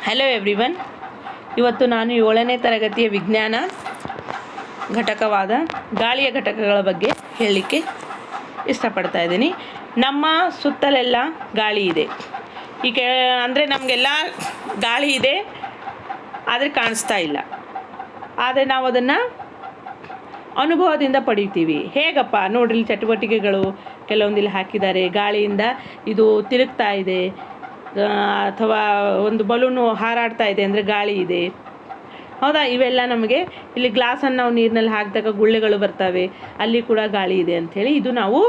Hello everyone. ಇವತ್ತು ನಾನು 7ನೇ ತರಗತಿಯ ವಿಜ್ಞಾನ ಘಟಕವಾದ ಗಾಳಿಯ ಘಟಕಗಳ ಬಗ್ಗೆ ಹೇಳಲಿಕ್ಕೆ ಇಷ್ಟಪಡ್ತಾ ಇದ್ದೀನಿ. ನಮ್ಮ ಸುತ್ತಲೆಲ್ಲ ಗಾಳಿ ಇದೆ. ಈಗ ಅಂದರೆ ನಮಗೆಲ್ಲ ಗಾಳಿ ಇದೆ, ಆದರೆ ಕಾಣಿಸ್ತಾ ಇಲ್ಲ. ಆದರೆ ನಾವು ಅದನ್ನು ಅನುಭವದಿಂದ ಪಡಿತೀವಿ. ಹೇಗಪ್ಪ ನೋಡ್ರಿ, ಚಟುವಟಿಕೆಗಳು ಕೆಲವೊಂದಿಲ್ಲಿ ಹಾಕಿದ್ದಾರೆ. ಗಾಳಿಯಿಂದ ಇದು ತಿರುಗ್ತಾ ಇದೆ, ಅಥವಾ ಒಂದು ಬಲೂನು ಹಾರಾಡ್ತಾ ಇದೆ ಅಂದರೆ ಗಾಳಿ ಇದೆ, ಹೌದಾ? ಇವೆಲ್ಲ ನಮಗೆ ಇಲ್ಲಿ ಗ್ಲಾಸನ್ನು ನಾವು ನೀರಿನಲ್ಲಿ ಹಾಕಿದಾಗ ಗುಳ್ಳೆಗಳು ಬರ್ತವೆ, ಅಲ್ಲಿ ಕೂಡ ಗಾಳಿ ಇದೆ ಅಂಥೇಳಿ ಇದು ನಾವು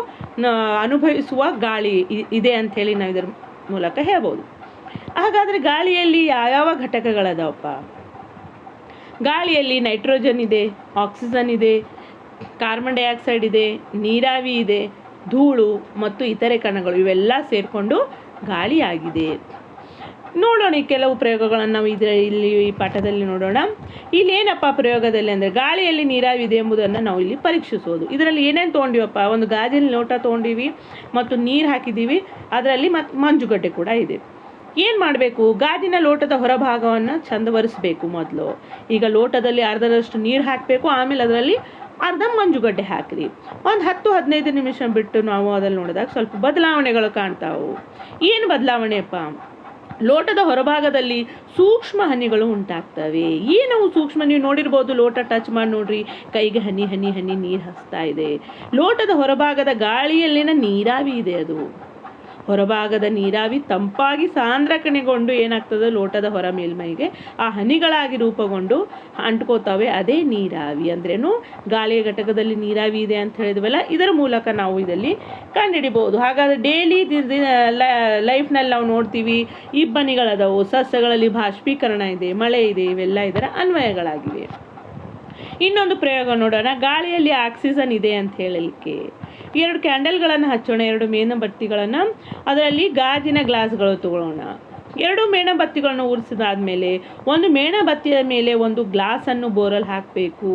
ಅನುಭವಿಸುವ ಗಾಳಿ ಇದೆ ಅಂಥೇಳಿ ನಾವು ಇದರ ಮೂಲಕ ಹೇಳ್ಬೋದು. ಹಾಗಾದರೆ ಗಾಳಿಯಲ್ಲಿ ಯಾವ್ಯಾವ ಘಟಕಗಳದಾವಪ್ಪ? ಗಾಳಿಯಲ್ಲಿ ನೈಟ್ರೋಜನ್ ಇದೆ, ಆಕ್ಸಿಜನ್ ಇದೆ, ಕಾರ್ಬನ್ ಡೈಆಕ್ಸೈಡ್ ಇದೆ, ನೀರಾವಿ ಇದೆ, ಧೂಳು ಮತ್ತು ಇತರೆ ಕಣಗಳು ಇವೆಲ್ಲ ಸೇರಿಕೊಂಡು ಗಾಳಿಯಾಗಿದೆ. ನೋಡೋಣ ಈ ಕೆಲವು ಪ್ರಯೋಗಗಳನ್ನು ನಾವು ಇಲ್ಲಿ ಈ ಪಾಠದಲ್ಲಿ ನೋಡೋಣ. ಇಲ್ಲಿ ಏನಪ್ಪ ಪ್ರಯೋಗದಲ್ಲಿ ಅಂದರೆ ಗಾಳಿಯಲ್ಲಿ ನೀರಾವಿ ಇದೆ ಎಂಬುದನ್ನು ನಾವು ಇಲ್ಲಿ ಪರೀಕ್ಷಿಸೋದು. ಇದರಲ್ಲಿ ಏನೇನು ತೊಗೊಂಡಿವಪ್ಪ? ಒಂದು ಗಾಜಿನ ಲೋಟ ತೊಗೊಂಡಿವಿ ಮತ್ತು ನೀರು ಹಾಕಿದ್ದೀವಿ, ಅದರಲ್ಲಿ ಮಂಜುಗಡ್ಡೆ ಕೂಡ ಇದೆ. ಏನು ಮಾಡಬೇಕು? ಗಾಜಿನ ಲೋಟದ ಹೊರಭಾಗವನ್ನು ಚಂದ ಒರೆಸಬೇಕು ಮೊದಲು. ಈಗ ಲೋಟದಲ್ಲಿ ಅರ್ಧದಷ್ಟು ನೀರು ಹಾಕಬೇಕು, ಆಮೇಲೆ ಅದರಲ್ಲಿ ಅರ್ಧ ಮಂಜುಗಡ್ಡೆ ಹಾಕಿರಿ. ಒಂದು 10-15 ನಿಮಿಷ ಬಿಟ್ಟು ನಾವು ಅದಲ್ಲಿ ನೋಡಿದಾಗ ಸ್ವಲ್ಪ ಬದಲಾವಣೆಗಳು ಕಾಣ್ತಾವೆ. ಏನು ಬದಲಾವಣೆಯಪ್ಪ? ಲೋಟದ ಹೊರಭಾಗದಲ್ಲಿ ಸೂಕ್ಷ್ಮ ಹನಿಗಳು ಉಂಟಾಗ್ತವೆ. ಏನವು ಸೂಕ್ಷ್ಮ? ನೀವು ನೋಡಿರ್ಬೋದು, ಲೋಟ ಟಚ್ ಮಾಡಿ ನೋಡ್ರಿ, ಕೈಗೆ ಹನಿ ಹನಿ ಹನಿ ನೀರು ಹಸ್ತಾ ಇದೆ. ಲೋಟದ ಹೊರಭಾಗದ ಗಾಳಿಯಲ್ಲಿನ ನೀರಾವಿ ಇದೆ. ಅದು ಹೊರಭಾಗದ ನೀರಾವಿ ತಂಪಾಗಿ ಸಾಂದ್ರಕಣೆಗೊಂಡು ಏನಾಗ್ತದೆ, ಲೋಟದ ಹೊರ ಮೇಲ್ಮೈಗೆ ಆ ಹನಿಗಳಾಗಿ ರೂಪುಗೊಂಡು ಅಂಟ್ಕೋತವೆ. ಅದೇ ನೀರಾವಿ. ಅಂದ್ರೇನು? ಗಾಳಿಯ ಘಟಕದಲ್ಲಿ ನೀರಾವಿ ಇದೆ ಅಂತ ಹೇಳಿದ್ವಲ್ಲ, ಇದರ ಮೂಲಕ ನಾವು ಇದರಲ್ಲಿ ಕಂಡುಹಿಡಿಬೋದು. ಹಾಗಾದರೆ ಡೈಲಿ ಲೈಫ್ನಲ್ಲಿ ನಾವು ನೋಡ್ತೀವಿ, ಇಬ್ಬನಿಗಳದವು, ಸಸ್ಯಗಳಲ್ಲಿ ಬಾಷ್ಪೀಕರಣ ಇದೆ, ಮಳೆ ಇದೆ, ಇವೆಲ್ಲ ಇದರ ಅನ್ವಯಗಳಾಗಿವೆ. ಇನ್ನೊಂದು ಪ್ರಯೋಗ ನೋಡೋಣ. ಗಾಳಿಯಲ್ಲಿ ಆಕ್ಸಿಜನ್ ಇದೆ ಅಂತ ಹೇಳಲಿಕ್ಕೆ 2 ಕ್ಯಾಂಡಲ್ಗಳನ್ನು ಹಚ್ಚೋಣ, 2 ಮೇಣಬತ್ತಿಗಳನ್ನು. ಅದರಲ್ಲಿ ಗಾಜಿನ ಗ್ಲಾಸ್ಗಳು ತಗೊಳ್ಳೋಣ. 2 ಮೇಣಬತ್ತಿಗಳನ್ನು ಉರಿಸಿದಾದ್ಮೇಲೆ ಒಂದು ಮೇಣಬತ್ತಿಯ ಮೇಲೆ ಒಂದು ಗ್ಲಾಸನ್ನು ಬೋರಲ್ಲಿ ಹಾಕಬೇಕು,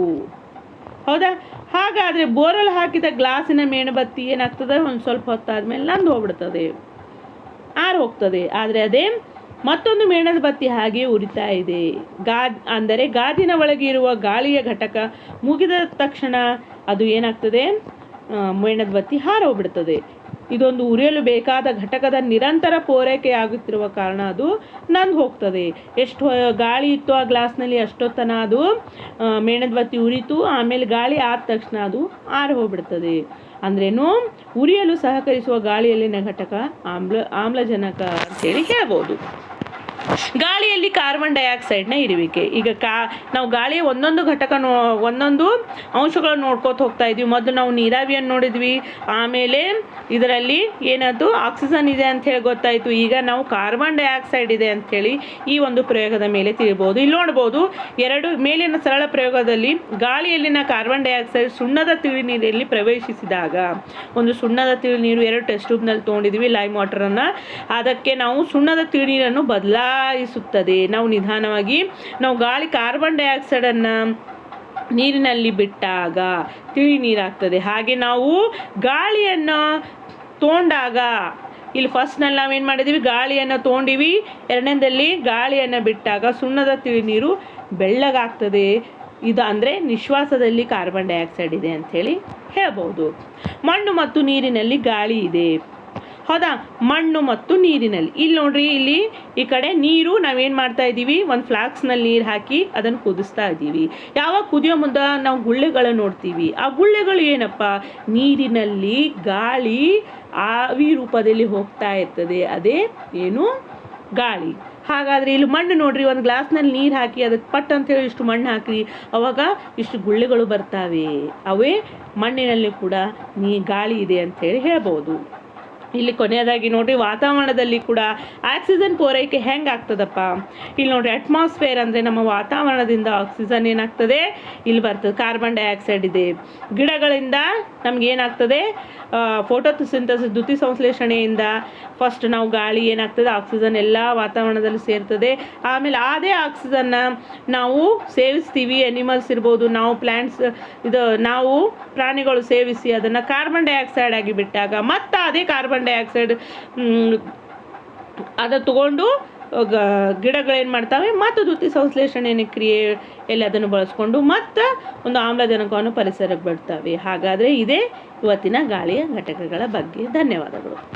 ಹೌದಾ? ಹಾಗಾದರೆ ಬೋರಲ್ಲಿ ಹಾಕಿದ ಗ್ಲಾಸಿನ ಮೇಣಬತ್ತಿ ಏನಾಗ್ತದೆ, ಒಂದು ಸ್ವಲ್ಪ ಹೊತ್ತಾದ್ಮೇಲೆ ನಂದು ಹೋಗ್ಬಿಡ್ತದೆ, ಆರು ಹೋಗ್ತದೆ. ಆದರೆ ಅದೇ ಮತ್ತೊಂದು ಮೇಣದ ಬತ್ತಿ ಹಾಗೆ ಉರಿತಾ ಇದೆ. ಅಂದರೆ ಗಾಜಿನ ಒಳಗೆ ಇರುವ ಗಾಳಿಯ ಘಟಕ ಮುಗಿದ ತಕ್ಷಣ ಅದು ಏನಾಗ್ತದೆ, ಮೇಣದ ಬತ್ತಿ ಹಾರೋಗ್ಬಿಡ್ತದೆ. ಇದೊಂದು ಉರಿಯಲು ಬೇಕಾದ ಘಟಕದ ನಿರಂತರ ಪೂರೈಕೆಯಾಗುತ್ತಿರುವ ಕಾರಣ ಅದು ನಂದು ಹೋಗ್ತದೆ. ಎಷ್ಟು ಗಾಳಿ ಇತ್ತು ಆ ಗ್ಲಾಸ್ನಲ್ಲಿ ಅಷ್ಟೊತ್ತನ ಅದು ಮೇಣದ ಬತ್ತಿ ಉರಿತು, ಆಮೇಲೆ ಗಾಳಿ ಆದ ತಕ್ಷಣ ಅದು ಆರು ಹೋಗ್ಬಿಡ್ತದೆ. ಅಂದ್ರೇನು? ಉರಿಯಲು ಸಹಕರಿಸುವ ಗಾಳಿಯಲ್ಲಿನ ಘಟಕ ಆಮ್ಲಜನಕ ಅಂತೇಳಿ ಹೇಳ್ಬೋದು. ಗಾಳಿಯಲ್ಲಿ ಕಾರ್ಬನ್ ಡೈಆಕ್ಸೈಡ್ನ ಇರುವಿಕೆ. ಈಗ ನಾವು ಗಾಳಿಯ ಒಂದೊಂದು ಒಂದೊಂದು ಅಂಶಗಳನ್ನು ನೋಡ್ಕೋತ ಹೋಗ್ತಾ ಇದ್ವಿ. ಮೊದಲು ನಾವು ನೀರಾವಿಯನ್ನು ನೋಡಿದ್ವಿ, ಆಮೇಲೆ ಇದರಲ್ಲಿ ಏನಾಯ್ತು, ಆಕ್ಸಿಜನ್ ಇದೆ ಅಂಥೇಳಿ ಗೊತ್ತಾಯಿತು. ಈಗ ನಾವು ಕಾರ್ಬನ್ ಡೈಆಕ್ಸೈಡ್ ಇದೆ ಅಂಥೇಳಿ ಈ ಒಂದು ಪ್ರಯೋಗದ ಮೇಲೆ ತಿಳಿಬೋದು. ಇಲ್ಲಿ ನೋಡ್ಬೋದು, 2 ಮೇಲಿನ ಸರಳ ಪ್ರಯೋಗದಲ್ಲಿ ಗಾಳಿಯಲ್ಲಿನ ಕಾರ್ಬನ್ ಡೈಆಕ್ಸೈಡ್ ಸುಣ್ಣದ ತಿಳಿ ನೀರಲ್ಲಿ ಪ್ರವೇಶಿಸಿದಾಗ, ಒಂದು ಸುಣ್ಣದ ತಿಳಿ ನೀರು 2 ಟೆಸ್ಟ್ ಟ್ಯೂಬ್ನಲ್ಲಿ ತೊಗೊಂಡಿದ್ವಿ, ಲೈಮ್ ವಾಟರನ್ನು. ಅದಕ್ಕೆ ನಾವು ಸುಣ್ಣದ ತಿಳಿ ನೀರನ್ನು ಬದಲಾಯಿಸುತ್ತದೆ. ನಾವು ನಿಧಾನವಾಗಿ ನಾವು ಕಾರ್ಬನ್ ಡೈಆಕ್ಸೈಡನ್ನು ನೀರಿನಲ್ಲಿ ಬಿಟ್ಟಾಗ ತಿಳಿ ನೀರಾಗ್ತದೆ. ಹಾಗೆ ನಾವು ಗಾಳಿಯನ್ನು ತೊಗೊಂಡಾಗ, ಇಲ್ಲಿ ಫಸ್ಟ್ನಲ್ಲಿ ನಾವೇನು ಮಾಡಿದ್ದೀವಿ, ಗಾಳಿಯನ್ನು ತೊಗೊಂಡಿವಿ, 2ನೇದಲ್ಲಿ ಗಾಳಿಯನ್ನು ಬಿಟ್ಟಾಗ ಸುಣ್ಣದ ತಿಳಿ ನೀರು ಬೆಳ್ಳಗಾಗ್ತದೆ. ಇದು ಅಂದರೆ ನಿಶ್ವಾಸದಲ್ಲಿ ಕಾರ್ಬನ್ ಡೈಆಕ್ಸೈಡ್ ಇದೆ ಅಂಥೇಳಿ ಹೇಳ್ಬೋದು. ಮಣ್ಣು ಮತ್ತು ನೀರಿನಲ್ಲಿ ಗಾಳಿ ಇದೆ, ಹೌದಾ? ಮಣ್ಣು ಮತ್ತು ನೀರಿನಲ್ಲಿ ಇಲ್ಲಿ ನೋಡ್ರಿ, ಇಲ್ಲಿ ಈ ಕಡೆ ನೀರು ನಾವೇನು ಮಾಡ್ತಾ ಇದ್ದೀವಿ, ಒಂದು ಫ್ಲಾಸ್ಕ್ನಲ್ಲಿ ನೀರು ಹಾಕಿ ಅದನ್ನು ಕುದಿಸ್ತಾ ಇದ್ದೀವಿ. ಯಾವಾಗ ಕುದಿಯೋ ಮುಂದೆ ನಾವು ಗುಳ್ಳೆಗಳನ್ನು ನೋಡ್ತೀವಿ. ಆ ಗುಳ್ಳೆಗಳು ಏನಪ್ಪ? ನೀರಿನಲ್ಲಿ ಗಾಳಿ ಆವಿ ರೂಪದಲ್ಲಿ ಹೋಗ್ತಾ ಇರ್ತದೆ, ಅದೇ ಏನು, ಗಾಳಿ. ಹಾಗಾದರೆ ಇಲ್ಲಿ ಮಣ್ಣು ನೋಡ್ರಿ, ಒಂದು ಗ್ಲಾಸ್ನಲ್ಲಿ ನೀರು ಹಾಕಿ ಅದಕ್ಕೆ ಪಟ್ ಅಂತೇಳಿ ಇಷ್ಟು ಮಣ್ಣು ಹಾಕಿರಿ, ಅವಾಗ ಇಷ್ಟು ಗುಳ್ಳೆಗಳು ಬರ್ತಾವೆ. ಅವೇ ಮಣ್ಣಿನಲ್ಲಿ ಕೂಡ ಗಾಳಿ ಇದೆ ಅಂಥೇಳಿ ಹೇಳ್ಬೋದು. ಇಲ್ಲಿ ಕೊನೆಯದಾಗಿ ನೋಡ್ರಿ, ವಾತಾವರಣದಲ್ಲಿ ಕೂಡ ಆಕ್ಸಿಜನ್ ಪೂರೈಕೆ ಹೆಂಗೆ ಆಗ್ತದಪ್ಪ? ಇಲ್ಲಿ ನೋಡ್ರಿ, ಅಟ್ಮಾಸ್ಫಿಯರ್ ಅಂದರೆ ನಮ್ಮ ವಾತಾವರಣದಿಂದ ಆಕ್ಸಿಜನ್ ಏನಾಗ್ತದೆ, ಇಲ್ಲಿ ಬರ್ತದೆ. ಕಾರ್ಬನ್ ಡೈಆಕ್ಸೈಡ್ ಇದೆ. ಗಿಡಗಳಿಂದ ನಮ್ಗೆ ಏನಾಗ್ತದೆ, ಫೋಟೋಸಿಂಥಸಿಸ್ ದ್ಯುತಿ ಸಂಶ್ಲೇಷಣೆಯಿಂದ ಫಸ್ಟ್ ನಾವು ಗಾಳಿ ಏನಾಗ್ತದೆ, ಆಕ್ಸಿಜನ್ ಎಲ್ಲ ವಾತಾವರಣದಲ್ಲಿ ಸೇರ್ತದೆ. ಆಮೇಲೆ ಅದೇ ಆಕ್ಸಿಜನ್ನ ನಾವು ಸೇವಿಸ್ತೀವಿ. ಅನಿಮಲ್ಸ್ ಇರ್ಬೋದು, ನಾವು ಪ್ಲ್ಯಾಂಟ್ಸ್, ನಾವು ಪ್ರಾಣಿಗಳು ಸೇವಿಸಿ ಅದನ್ನು ಕಾರ್ಬನ್ ಡೈಆಕ್ಸೈಡ್ ಆಗಿ ಬಿಟ್ಟಾಗ ಮತ್ತೆ ಅದೇ ಕಾರ್ಬನ್ ಡೈಆಕ್ಸೈಡ್ ಅದು ತಗೊಂಡು ಗಿಡಗಳೇನು ಮಾಡ್ತವೆ ಮತ್ತು ದ್ಯುತಿ ಸಂಶ್ಲೇಷಣೆ ಕ್ರಿಯೆಯಲ್ಲಿ ಅದನ್ನು ಬಳಸ್ಕೊಂಡು ಮತ್ತು ಒಂದು ಆಮ್ಲಜನಕವನ್ನು ಪರಿಸರಕ್ಕೆ ಬಿಡ್ತವೆ. ಹಾಗಾದರೆ ಇದೇ ಇವತ್ತಿನ ಗಾಳಿಯ ಘಟಕಗಳ ಬಗ್ಗೆ. ಧನ್ಯವಾದಗಳು.